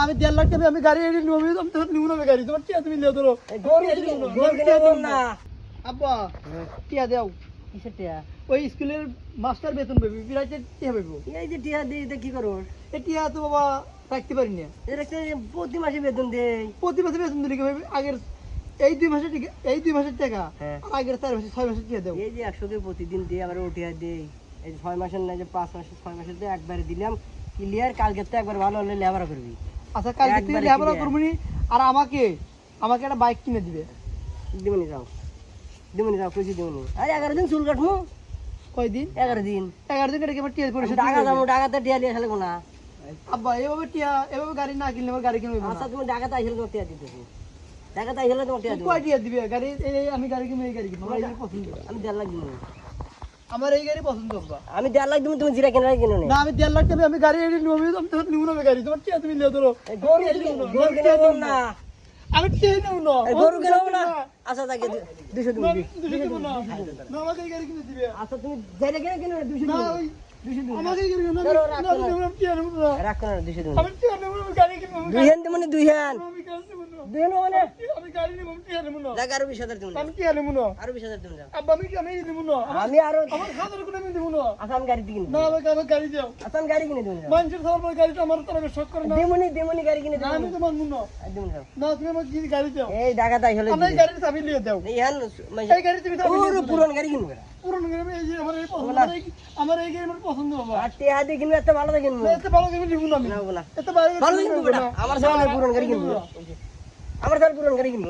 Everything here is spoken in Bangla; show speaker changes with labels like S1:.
S1: আমি 1.5 লাখ টাকা আমি গাড়ি এনে নিব আমি তো নিব না গাড়ি তোমার টিয়া তুমি লিও ধরো
S2: না
S1: আব্বা টিয়া দাও
S2: কিসের টিয়া
S1: ওই স্কুলের মাস্টার বেতন পাবি বিরাইতে টিয়া পাবো
S2: এই যে টিয়া দিই এটা কি করো
S1: এই টিয়া তো বাবা রাখতে পারি না
S2: এটা প্রতি মাসে বেতন দেই
S1: প্রতি মাসে বেতন দিলে কি হবে আগের এই 2 মাসের টাকা এই 2 মাসের টাকা
S2: হ্যাঁ।
S1: আর আগের 4 মাসের 6 মাসের টিয়া দাও
S2: এই যে 100 কে প্রতিদিন দিই আবার ওটিয়া দেই এই 6 মাসের না যে 5 মাসের 6 মাসের তো একবারে দিলাম ক্লিয়ার কালকে তো একবার ভালো হলে লেবার করবি
S1: আচ্ছা কালকে তুই
S2: একবারে
S1: লেবার
S2: clear।
S1: করবি আর আমাকে একটা বাইক কিনে দিবে
S2: দিমনি যাও কইছি দিমনি আরে 11 দিন চুল কাটমু
S1: কয়দিন
S2: 11 দিন
S1: 11 দিন কেটে টিয়া পরিশোধ
S2: টাকা যাবো টাকাতে টিয়া দিয়ে আসলে না
S1: আব্বা এভাবে গাড়ি না কিনলে আমার গাড়ি কিনবে না
S2: আচ্ছা তুমি টাকাতে আইলে তোমার টিয়া দিতেছি টাকাতে আইলে তোমার টিয়া
S1: তুই
S2: দিবো
S1: কয় টিয়া দিবে গাড়ি এই আমি গাড়ি কিনবো এই গাড়ি কিনবো আমার এই গাড়ি পছন্দ
S2: আমি 1.5 লাখ দিব
S1: আমার এই গাড়ি পছন্দ আব্বা
S2: আমি 1.5 লাখ দিব তুমি জিরা কেনার কিনো
S1: না আমি 1.5 লাখ টাকা আমি গাড়ি এনে নিব আমি তো নিব না গাড়ি তোমার টিয়া তুমি লিও ধরো
S2: গরু কিনবো না
S1: আমি টিয়া নেব না
S2: গরু কিনবো না আচ্ছা তাকে 200 দিব
S1: না আমাকে এই গাড়ি কিনে দিবে
S2: আচ্ছা তুমি জিরা কেনার কিনো 200
S1: না
S2: দিব
S1: ওই
S2: 200 দিব
S1: আমাকে এই গাড়ি কিনে
S2: ধরো, রাখ
S1: না
S2: না।
S1: আমি টিয়া নেব না
S2: রাখ না 200 দিব
S1: আমি টিয়া নেব না গাড়ি কিনবো
S2: দুই হ্যান্ড মানে দুই হ্যান্ড
S1: আমি গাড়ি নেব না
S2: দুই হ্যান্ড মানে
S1: আমি গাড়ি নেব টিয়া নেব না
S2: জায়গা আরো 20000 দিব
S1: আমি টিয়া নেব না
S2: আরো 20000 দিব
S1: আব্বা আমি নেব না
S2: আমি আরো
S1: আমার খাবার কোনো আমি দেব না
S2: আচ্ছা আমি গাড়ি কিনে
S1: না আমাকে গাড়ি দাও
S2: আচ্ছা আমি গাড়ি কিনে দিব
S1: মানুষের সবার পর গাড়িটা আমার তার শখ করে না
S2: দেমনি গাড়ি কিনে
S1: না,
S2: দিব
S1: আমি তো মানবো না
S2: দিব
S1: না তুমি আমাকে গাড়ি দাও
S2: এই টাকা তাই হলে
S1: আমি এই গাড়ির চাবি নিয়ে দাও
S2: এই হ্যান
S1: এই গাড়ি তুমি চাবি নিয়ে দাও
S2: পুরন গাড়ি কিনবে
S1: পুরনো গাড়ি এই যে আমার এই পছন্দ আমার এই গাড়ি আমার পছন্দ বাবা
S2: আর টিয়া দিয়ে কিনবে এত ভালো দিয়ে কিনবো
S1: এত ভালো গাড়ি নিব না আমি
S2: না বলা
S1: এত ভালো
S2: ভালো কিনবো বেটা আমার সামনে পুরন গাড়ি কিনবো আমার সামনে পুরন গাড়ি কিনবো